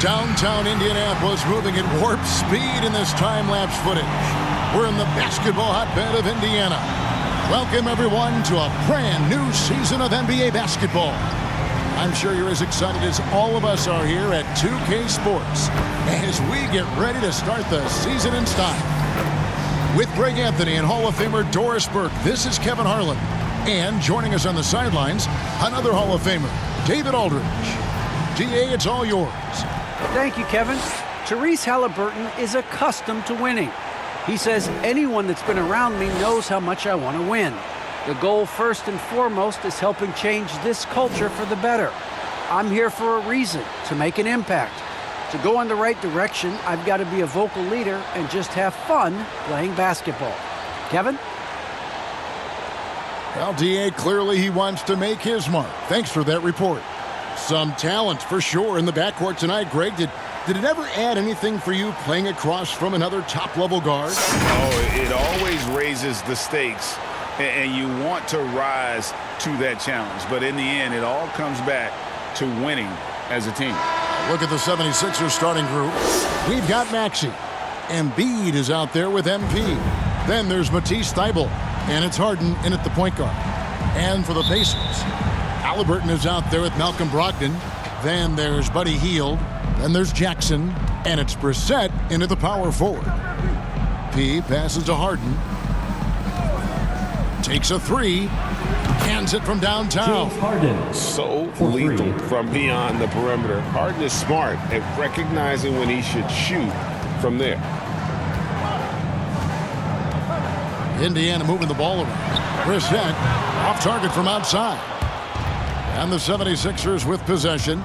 Downtown Indianapolis moving at warp speed in this time-lapse footage. We're in the basketball hotbed of Indiana. Welcome, everyone, to a brand new season of NBA basketball. I'm sure you're as excited as all of us are here at 2K Sports as we get ready to start the season in style. With Greg Anthony and Hall of Famer Doris Burke, this is Kevin Harlan. And joining us on the sidelines, another Hall of Famer, David Aldridge. DA, it's all yours. Thank you, Kevin. Tyrese Haliburton is accustomed to winning. He says anyone that's been around me knows how much I want to win. The goal, first and foremost, is helping change this culture for the better. I'm here for a reason, to make an impact. To go in the right direction, I've got to be a vocal leader and just have fun playing basketball. Kevin? Well, DA, clearly he wants to make his mark. Thanks for that report. Some talent for sure in the backcourt tonight, Greg. Did it ever add anything for you playing across from another top-level guard? Oh, it always raises the stakes, and you want to rise to that challenge. But in the end, it all comes back to winning as a team. Look at the 76ers starting group. We've got Maxey. Embiid is out there with MP. Then there's Matisse Thybulle, and it's Harden in at the point guard. And for the Pacers, Haliburton is out there with Malcolm Brogdon. Then there's Buddy Hield. Then there's Jackson. And it's Brissett into the power forward. P passes to Harden. Takes a three. Hands it from downtown. So lethal from beyond the perimeter. Harden is smart at recognizing when he should shoot from there. Indiana moving the ball around. Brissett off target from outside. And the 76ers with possession.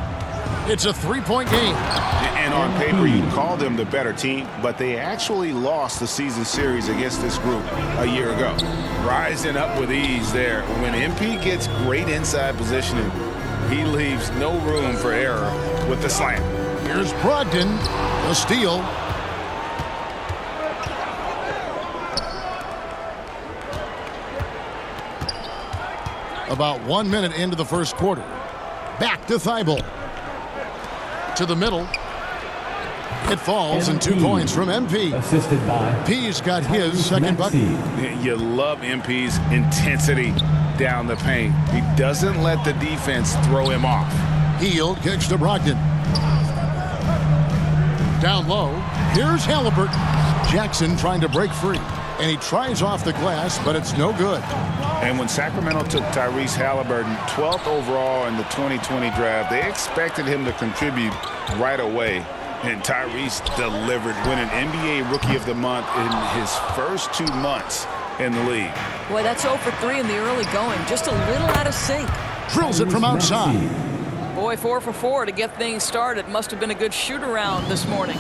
It's a three-point game. And on paper, you'd call them the better team, but they actually lost the season series against this group a year ago. Rising up with ease there. When MP gets great inside positioning, he leaves no room for error with the slam. Here's Brogdon, a steal. About 1 minute into the first quarter. Back to Thybulle. To the middle. It falls and 2 points from MP. Assisted by P's got his second bucket. You love MP's intensity down the paint. He doesn't let the defense throw him off. Hield kicks to Brogdon. Down low. Here's Haliburton. Jackson trying to break free. And he tries off the glass, but it's no good. And when Sacramento took Tyrese Haliburton 12th overall in the 2020 draft, they expected him to contribute right away. And Tyrese delivered, winning NBA Rookie of the Month in his first 2 months in the league. Boy, that's 0 for 3 in the early going. Just a little out of sync. Drills it from outside. Boy, 4 for 4 to get things started. Must have been a good shoot-around this morning.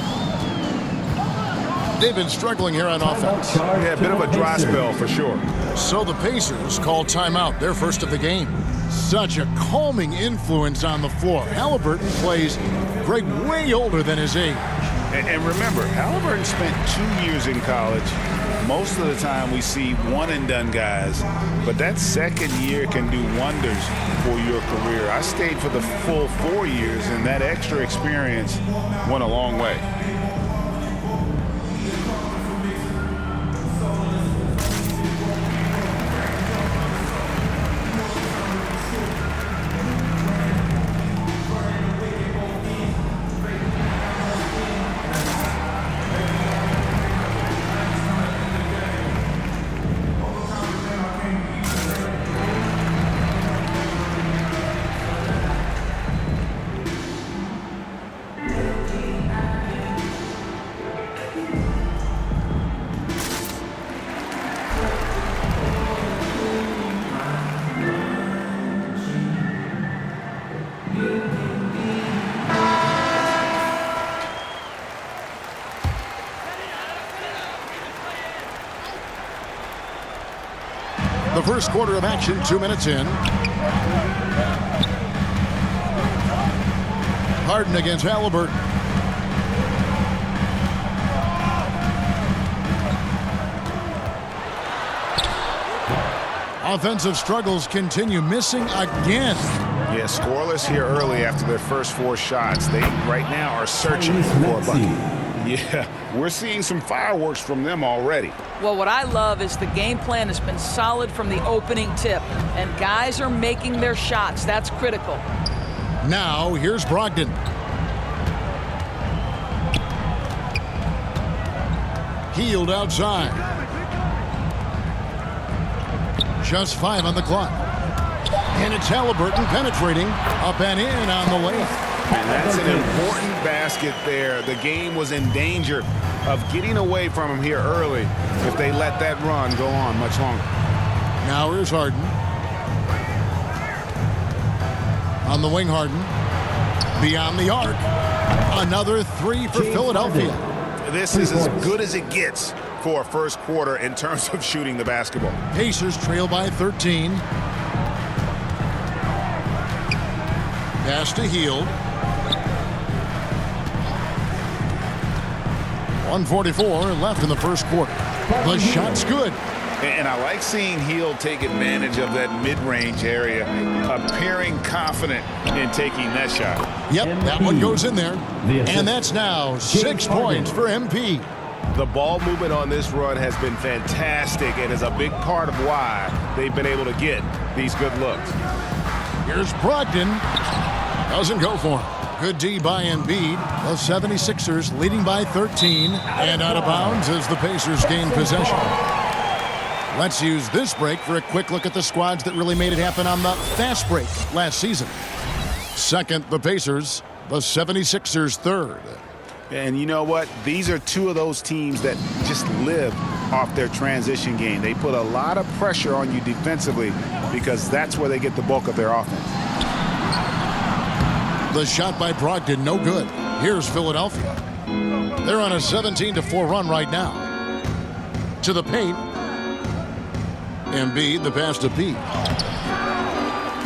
They've been struggling here on offense. Yeah, a bit of a dry spell for sure. So the Pacers call timeout, their first of the game. Such a calming influence on the floor. Haliburton plays Greg way older than his age. And remember, Haliburton spent 2 years in college. Most of the time we see one-and-done guys, but that second year can do wonders for your career. I stayed for the full 4 years, and that extra experience went a long way. The first quarter of action, 2 minutes in. Harden against Haliburton. Offensive struggles continue, missing again. Yeah, scoreless here early after their first 4 shots. They right now are searching for a bucket. Yeah, we're seeing some fireworks from them already. Well, what I love is the game plan has been solid from the opening tip, and guys are making their shots. That's critical. Now, here's Brogdon. Hield outside. Just 5 on the clock. And it's Haliburton penetrating up and in on the layup. And that's an important basket there. The game was in danger of getting away from him here early if they let that run go on much longer. Now here's Harden. On the wing, Harden. Beyond the arc. Another 3 for Philadelphia. This is as good as it gets for a first quarter in terms of shooting the basketball. Pacers trail by 13. Pass to Hield. 1:44 left in the first quarter. The shot's good. And I like seeing Hield take advantage of that mid-range area, appearing confident in taking that shot. Yep, that one goes in there. And that's now 6 points for MP. The ball movement on this run has been fantastic and is a big part of why they've been able to get these good looks. Here's Brogdon. Doesn't go for him. Good D by Embiid. The 76ers leading by 13 and out of bounds as the Pacers gain possession. Let's use this break for a quick look at the squads that really made it happen on the fast break last season. Second, the Pacers. The 76ers third. And you know what? These are 2 of those teams that just live off their transition game. They put a lot of pressure on you defensively because that's where they get the bulk of their offense. The shot by Brogdon, no good. Here's Philadelphia. They're on a 17-4 run right now. To the paint. Embiid, the pass to Pete.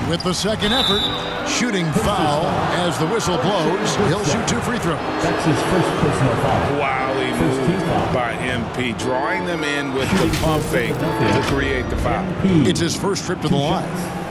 With the second effort, shooting foul as the whistle blows. He'll shoot 2 free throws. That's his first personal foul. Wildly moved by MP, drawing them in with the pump fake to create the foul. It's his first trip to the line.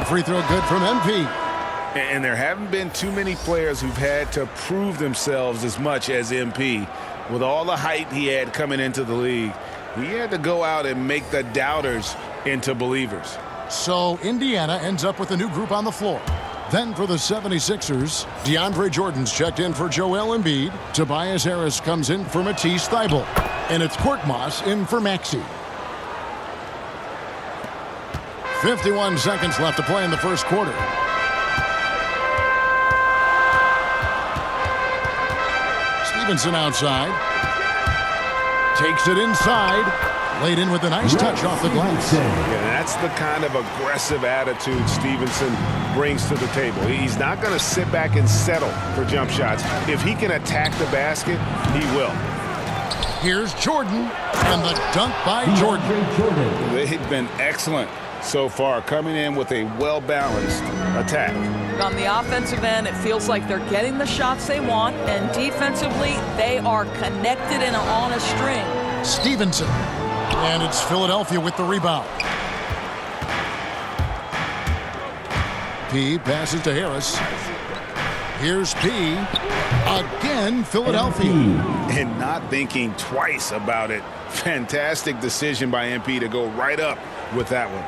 Free throw good from MP. And there haven't been too many players who've had to prove themselves as much as MP. With all the hype he had coming into the league, he had to go out and make the doubters into believers. So Indiana ends up with a new group on the floor. Then for the 76ers, DeAndre Jordan's checked in for Joel Embiid. Tobias Harris comes in for Matisse Thybulle. And it's Korkmaz in for Maxey. 51 seconds left to play in the first quarter. Stevenson outside. Takes it inside. Laid in with a nice touch off the glass. Yeah, that's the kind of aggressive attitude Stevenson brings to the table. He's not going to sit back and settle for jump shots. If he can attack the basket, he will. Here's Jordan, and the dunk by Jordan. They've been excellent so far, coming in with a well-balanced attack. On the offensive end, it feels like they're getting the shots they want, and defensively, they are connected and on a string. Stevenson, and it's Philadelphia with the rebound. P passes to Harris. Here's P. Again, Philadelphia. And not thinking twice about it. Fantastic decision by MP to go right up with that one.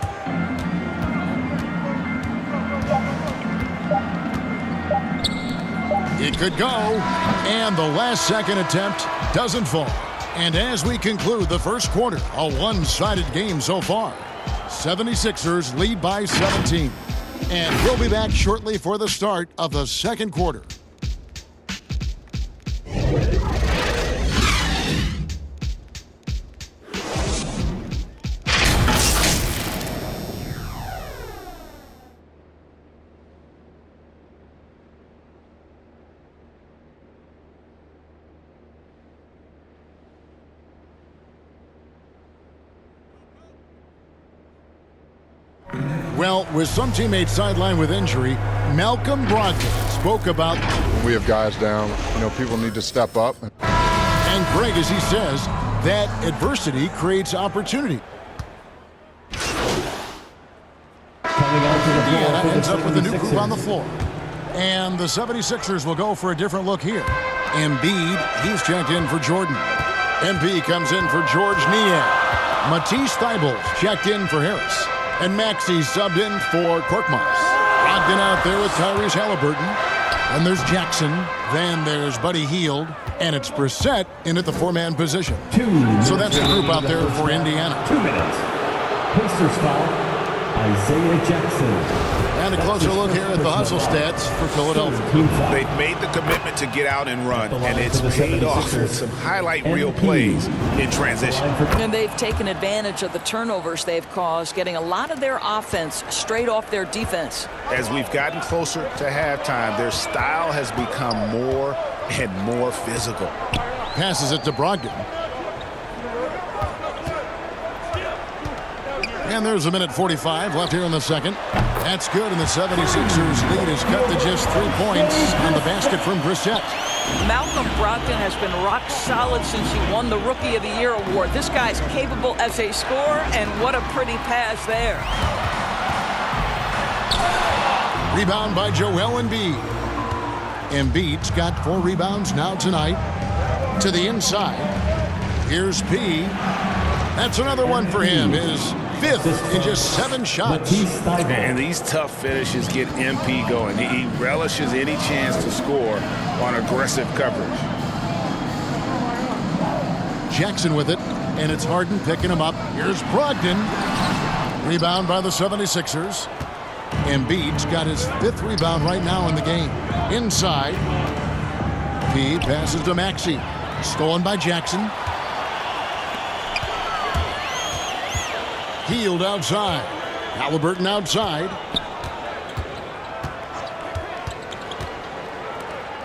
It could go, and the last second attempt doesn't fall. And as we conclude the first quarter, a one-sided game so far. 76ers lead by 17. And we'll be back shortly for the start of the second quarter. Well, with some teammates sidelined with injury, Malcolm Brogdon spoke about we have guys down. People need to step up. And Greg, as he says, that adversity creates opportunity. Indiana ends up with a new group on the floor. And the 76ers will go for a different look here. Embiid, he's checked in for Jordan. MP comes in for George Niang. Matisse Thybulle checked in for Harris. And Maxey subbed in for Korkmaz. Brogdon out there with Tyrese Halliburton. And there's Jackson. Then there's Buddy Hield. And it's Brissett in at the four-man position. So that's the group out there for Indiana. 2 minutes. Pacers foul, Isaiah Jackson. And a closer look here at the hustle stats for Philadelphia. They've made the commitment to get out and run, and it's paid off with some highlight reel plays in transition. And they've taken advantage of the turnovers they've caused, getting a lot of their offense straight off their defense. As we've gotten closer to halftime, their style has become more and more physical. Passes it to Brogdon. And there's a minute 45 left here in the second. That's good, and the 76ers lead is cut to just 3 points on the basket from Brissett. Malcolm Brogdon has been rock solid since he won the Rookie of the Year award. This guy's capable as a scorer, and what a pretty pass there. Rebound by Joel Embiid. Embiid's got 4 rebounds now tonight. To the inside. Here's P. That's another one for him. His 5th in just 7 shots. And these tough finishes get MP going. He relishes any chance to score on aggressive coverage. Jackson with it, and it's Harden picking him up. Here's Brogdon. Rebound by the 76ers. Embiid's got his 5th rebound right now in the game. Inside. P passes to Maxey. Stolen by Jackson. Hield outside. Halliburton outside.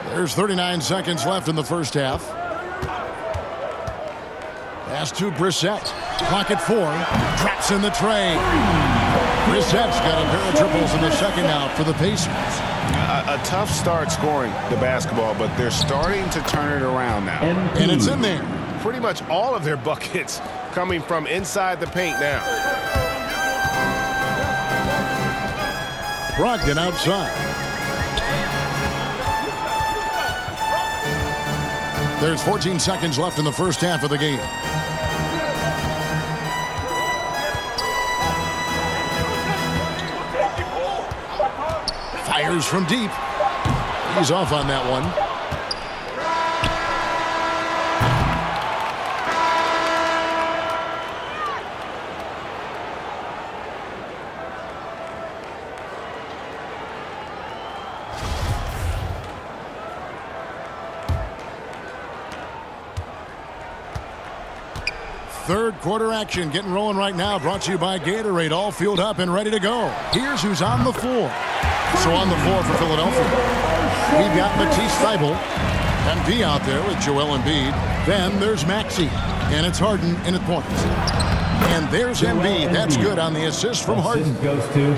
There's 39 seconds left in the first half. Pass to Brissett. Clock at 4. Drops in the tray. Brissett's got a pair of triples in the second out for the Pacers. A tough start scoring the basketball, but they're starting to turn it around now. And it's in there. Pretty much all of their buckets coming from inside the paint now. Brogdon outside. There's 14 seconds left in the first half of the game. Fires from deep. He's off on that one. Third quarter action getting rolling right now, brought to you by Gatorade, all fueled up and ready to go. Here's who's on the floor. So on the floor for Philadelphia, we've got Matisse Thybulle, MP out there with Joel Embiid. Then there's Maxey, and it's Harden in at points. And there's Embiid. That's good on the assist from Harden.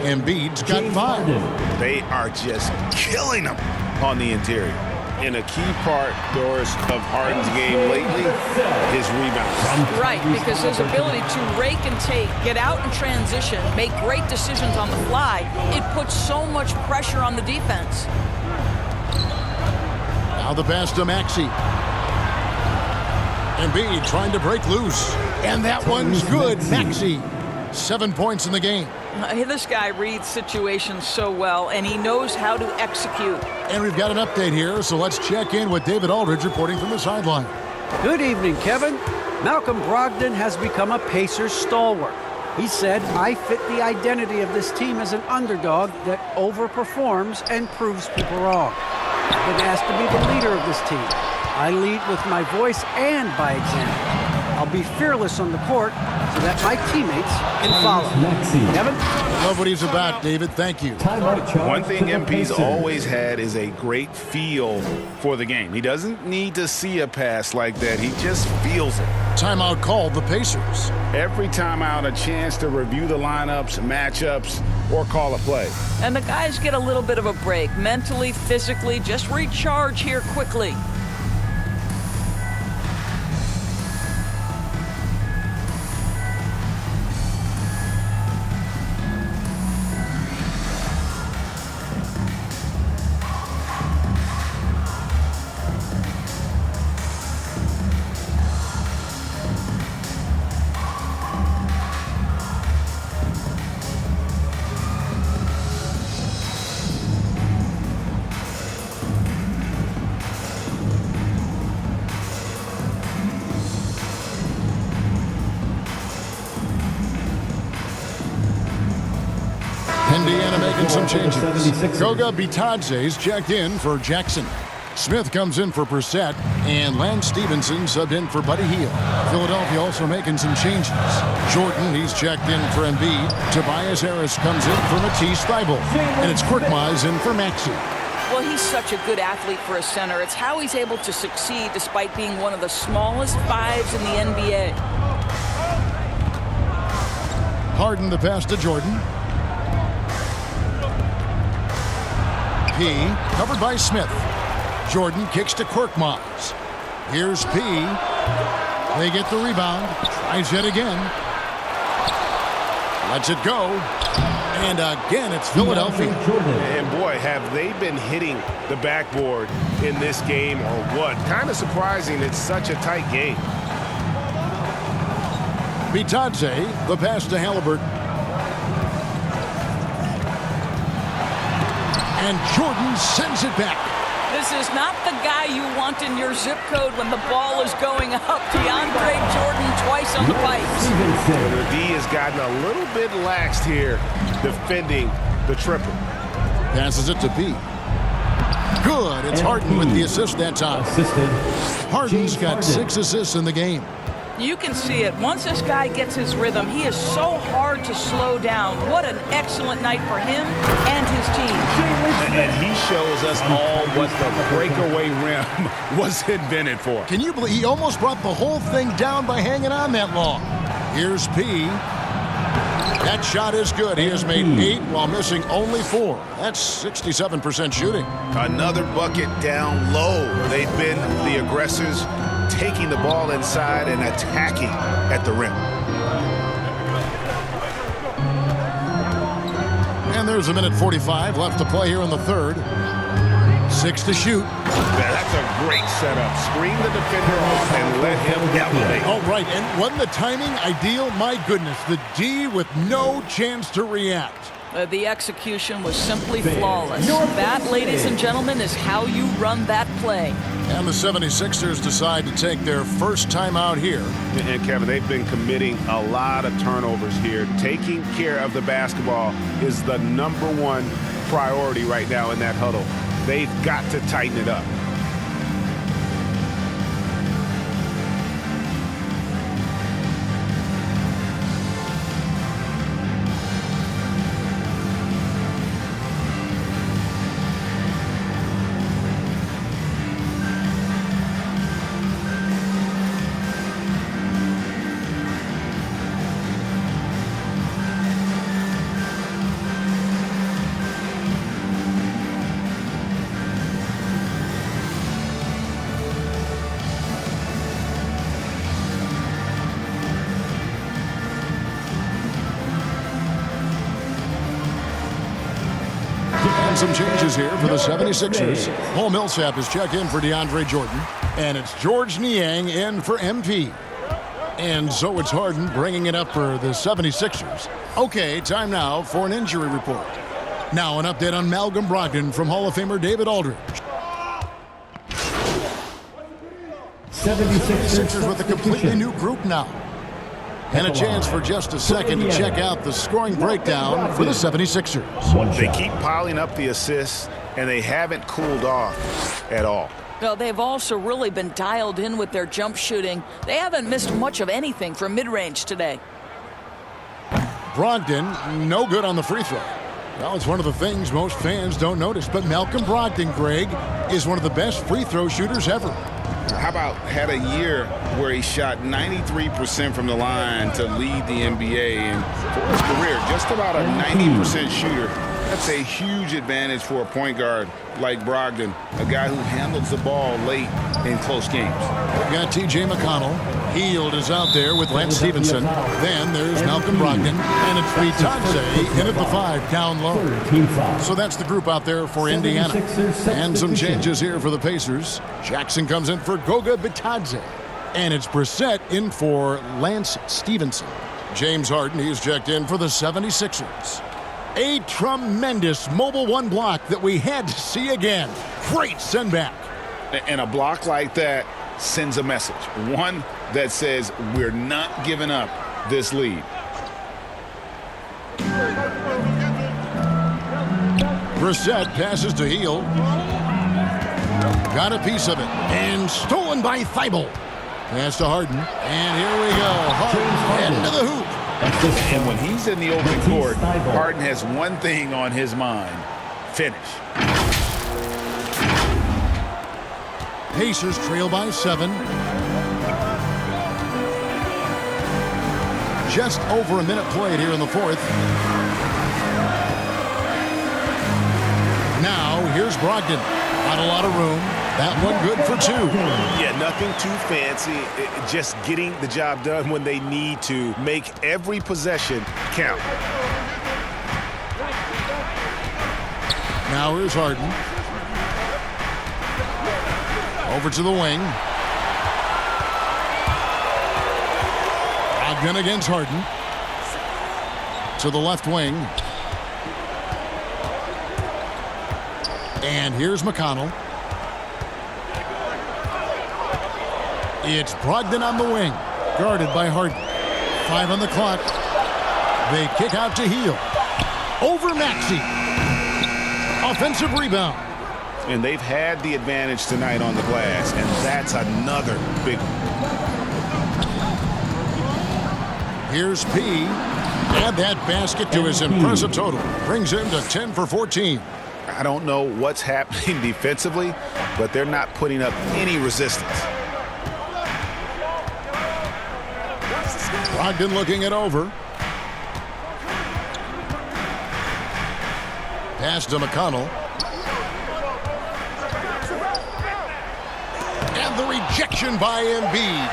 Embiid's got 5. They are just killing them on the interior. And a key part, Doris, of Harden's game lately, his rebounds. Right, because his ability to rake and take, get out in transition, make great decisions on the fly, it puts so much pressure on the defense. Now the pass to Maxey. Embiid trying to break loose. And that one's good. Maxey, 7 points in the game. This guy reads situations so well, and he knows how to execute. And we've got an update here, so let's check in with David Aldridge reporting from the sideline. Good evening, Kevin. Malcolm Brogdon has become a Pacers stalwart. He said, "I fit the identity of this team as an underdog that overperforms and proves people wrong. I've been asked to be the leader of this team. I lead with my voice and by example. I'll be fearless on the court, so that my teammates can follow. Maxey. Kevin? Love what he's about, David. Thank you. Timeout charge. One thing to the MP's Pacers. always had is a great feel for the game. He doesn't need to see a pass like that. He just feels it. Timeout called the Pacers. Every time out, a chance to review the lineups, matchups, or call a play. And the guys get a little bit of a break, mentally, physically, just recharge here quickly. Indiana making some changes. 76ers. Goga Bitadze's checked in for Jackson. Smith comes in for Brissett, and Lance Stevenson subbed in for Buddy Hield. Philadelphia also making some changes. Jordan, he's checked in for Embiid. Tobias Harris comes in for Matisse Thybulle. And it's Korkmaz in for Maxey. Well, he's such a good athlete for a center. It's how he's able to succeed despite being one of the smallest fives in the NBA. Harden the pass to Jordan. P, covered by Smith. Jordan kicks to Korkmaz. Here's P. They get the rebound. Tries it again. Lets it go. And again, it's Philadelphia. And boy, have they been hitting the backboard in this game or what? Kind of surprising it's such a tight game. Bitadze, the pass to Halliburton. And Jordan sends it back. This is not the guy you want in your zip code when the ball is going up. DeAndre Jordan twice on the pipes. The D has gotten a little bit laxed here defending the triple. Passes it to B. Good. It's Harden with the assist that time. Assisted. Harden's James got Harden. 6 assists in the game. You can see it. Once this guy gets his rhythm, he is so hard to slow down. What an excellent night for him and his team. And he shows us all what the breakaway rim was invented for. Can you believe he almost brought the whole thing down by hanging on that long? Here's P. That shot is good. He has made 8 while missing only 4. That's 67% shooting. Another bucket down low. They've been the aggressors, taking the ball inside and attacking at the rim. And there's a minute 45 left to play here in the third. 6 to shoot. That's a great setup. Screen the defender off and let him elevate. All right, and wasn't the timing ideal? My goodness, the D with no chance to react. The execution was simply flawless. That, ladies and gentlemen, is how you run that play. And the 76ers decide to take their first time out here. And Kevin, they've been committing a lot of turnovers here. Taking care of the basketball is the #1 priority right now in that huddle. They've got to tighten it up. Some changes here for the 76ers. Paul Millsap is checked in for DeAndre Jordan. And it's George Niang in for MP. And so it's Harden bringing it up for the 76ers. Okay, time now for an injury report. Now an update on Malcolm Brogdon from Hall of Famer David Aldridge. 76ers with a completely new group now. And a chance for just a second to check out the scoring breakdown for the 76ers. They keep piling up the assists, and they haven't cooled off at all. Well, they've also really been dialed in with their jump shooting. They haven't missed much of anything from mid-range today. Brogdon, no good on the free throw. Well, it's one of the things most fans don't notice, but Malcolm Brogdon, Greg, is one of the best free throw shooters ever. How about had a year where he shot 93% from the line to lead the NBA, and for his career, just about a 90% shooter. That's a huge advantage for a point guard like Brogdon, a guy who handles the ball late in close games. We've got T.J. McConnell. Hield is out there with Lance Stevenson. Then there's Malcolm Brogdon, and it's Bitadze in at the 5 down low. So that's the group out there for Indiana. And some changes here for the Pacers. Jackson comes in for Goga Bitadze, and it's Brissett in for Lance Stevenson. James Harden, he's checked in for the 76ers. A tremendous Mobile One block that we had to see again. Great send back. And a block like that sends a message. One that says we're not giving up this lead. Brissett passes to Hield. Got a piece of it. And stolen by Thibault. Pass to Harden. And here we go. Harden into the hoop. And when he's in the open court, Harden has one thing on his mind: finish. Pacers trail by 7. Just over a minute played here in the 4th. Now here's Brogdon. Not a lot of room. That one good for 2. Yeah, nothing too fancy. Just getting the job done when they need to. Make every possession count. Now here's Harden. Over to the wing. Brogdon against Harden. To the left wing. And here's McConnell. It's Brogdon on the wing. Guarded by Harden. 5 on the clock. They kick out to Hield. Over Maxey. Offensive rebound. And they've had the advantage tonight on the glass, and that's another big one. Here's P. Add that basket to his impressive total. Brings him to 10 for 14. I don't know what's happening defensively, but they're not putting up any resistance. Brogdon looking it over. Pass to McConnell. And the rejection by Embiid.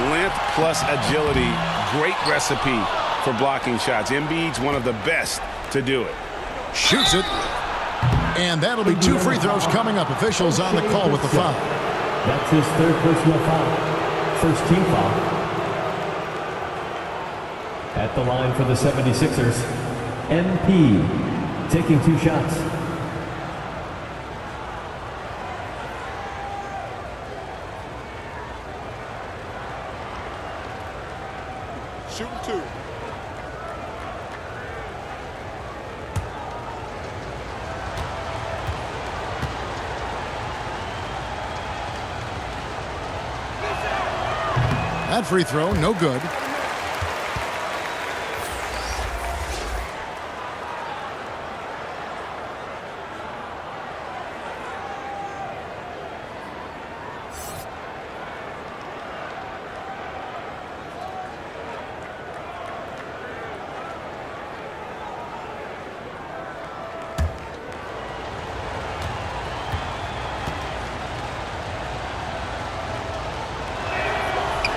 Length plus agility, great recipe for blocking shots. Embiid's one of the best to do it. Shoots it. And that'll be 2 free throws coming up. Officials on the call with the foul. That's his 3rd personal foul. First team foul. At the line for the 76ers, MP taking 2 shots. Shooting 2. That free throw, no good.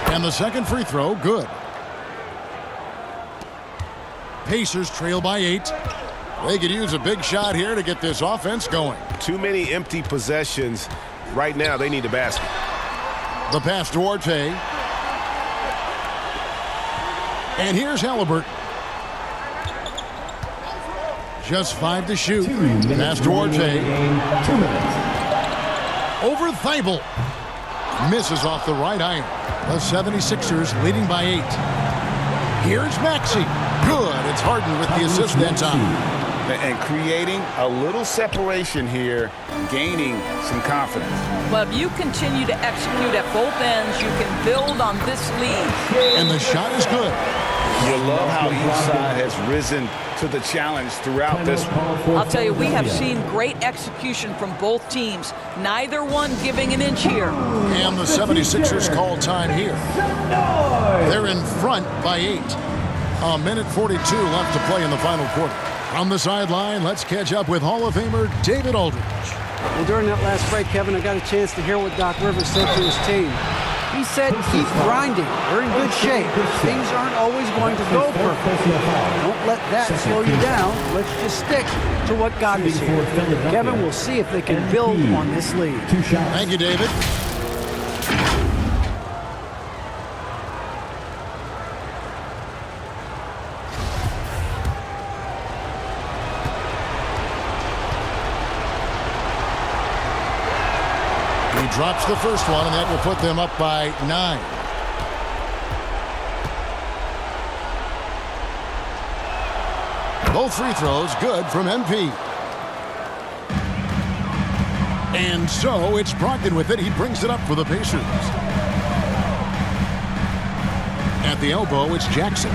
And the second free throw, good. Pacers trail by 8. They could use a big shot here to get this offense going. Too many empty possessions. Right now, they need a basket. The pass to Orte. And here's Halliburton. Just 5 to shoot. Pass to Orte. 2 minutes. Over Thibault. Misses off the right iron. The 76ers leading by 8. Here's Maxey. Good. It's Harden with the assist that time. And creating a little separation here, gaining some confidence. Well, if you continue to execute at both ends, you can build on this lead. And the shot is good. You love how each side has risen to the challenge throughout this one. I'll tell you, we have seen great execution from both teams. Neither one giving an inch here. And the 76ers call time here. They're in front by 8. A minute 42 left to play in the final quarter. On the sideline, let's catch up with Hall of Famer David Aldridge. And during that last break, Kevin, I got a chance to hear what Doc Rivers said to his team. He said, keep grinding. We're in good shape. Things aren't always going to go perfect. Don't let that slow you down. Let's just stick to what got us here. Kevin, we'll see if they can build on this lead. Thank you, David. He drops the first one, and that will put them up by 9. Both free throws good from MP. And so it's Brogdon with it. He brings it up for the Pacers. At the elbow, it's Jackson.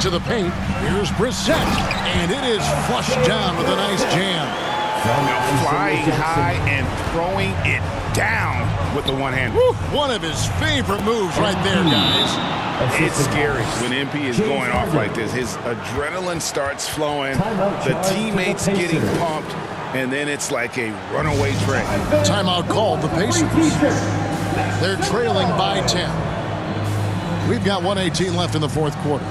To the paint, here's Brissett, and it is flushed down with a nice jam. Now flying high and throwing it down with the one hand. One of his favorite moves right there, guys. It's scary when MP is going off like this. His adrenaline starts flowing, the teammates getting pumped, and then it's like a runaway train. Timeout called the Pacers. They're trailing by 10. We've got 1:18 left in the fourth quarter.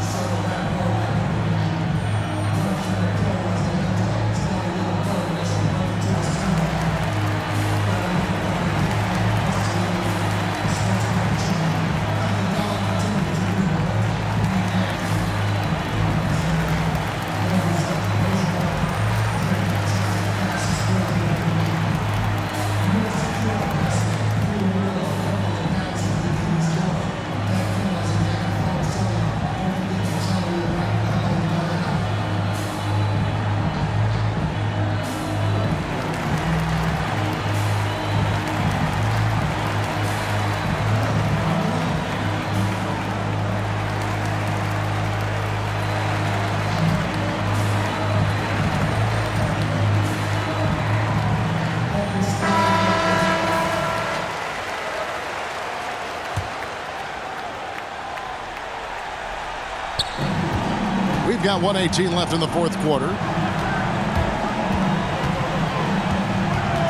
We've got 1:18 left in the fourth quarter.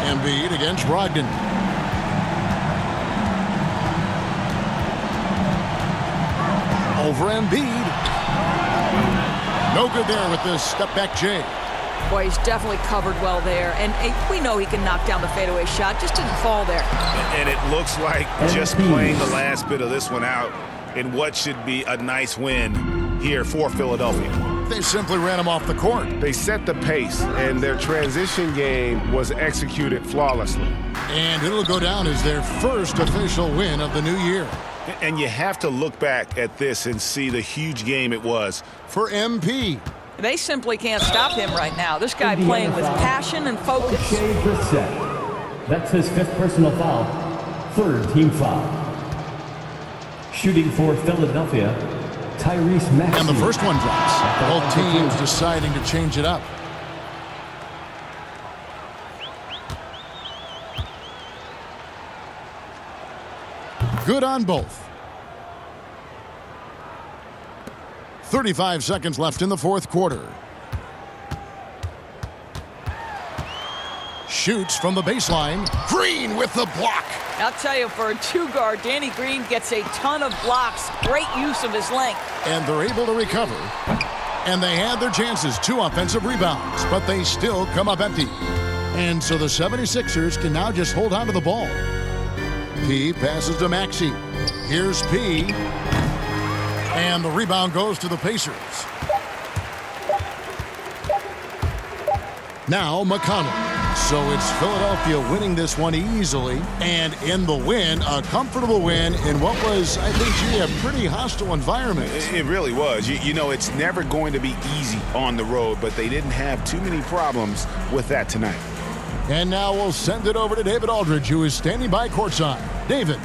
Embiid against Brogdon. Over Embiid. No good there with this step-back J. Boy, he's definitely covered well there. And we know he can knock down the fadeaway shot. Just didn't fall there. And it looks like just playing the last bit of this one out in what should be a nice win here for Philadelphia. They simply ran him off the court. They set the pace, and their transition game was executed flawlessly. And it'll go down as their first official win of the new year. And you have to look back at this and see the huge game it was for MP. They simply can't stop him right now. This guy playing with passion and focus. Shea Brissett. That's his 5th personal foul. 3rd team foul. Shooting for Philadelphia, Tyrese Maxey. And the first one drops. Both teams deciding to change it up. Good on both. 35 seconds left in the fourth quarter. Shoots from the baseline. Green with the block. I'll tell you, for a two-guard, Danny Green gets a ton of blocks. Great use of his length. And they're able to recover. And they had their chances. 2 offensive rebounds, but they still come up empty. And so the 76ers can now just hold on to the ball. P passes to Maxey. Here's P. And the rebound goes to the Pacers. Now McConnell. So it's Philadelphia winning this one easily. And in the win, a comfortable win in what was, I think, a pretty hostile environment. It really was. You know, it's never going to be easy on the road, but they didn't have too many problems with that tonight. And now we'll send it over to David Aldridge, who is standing by courtside. David.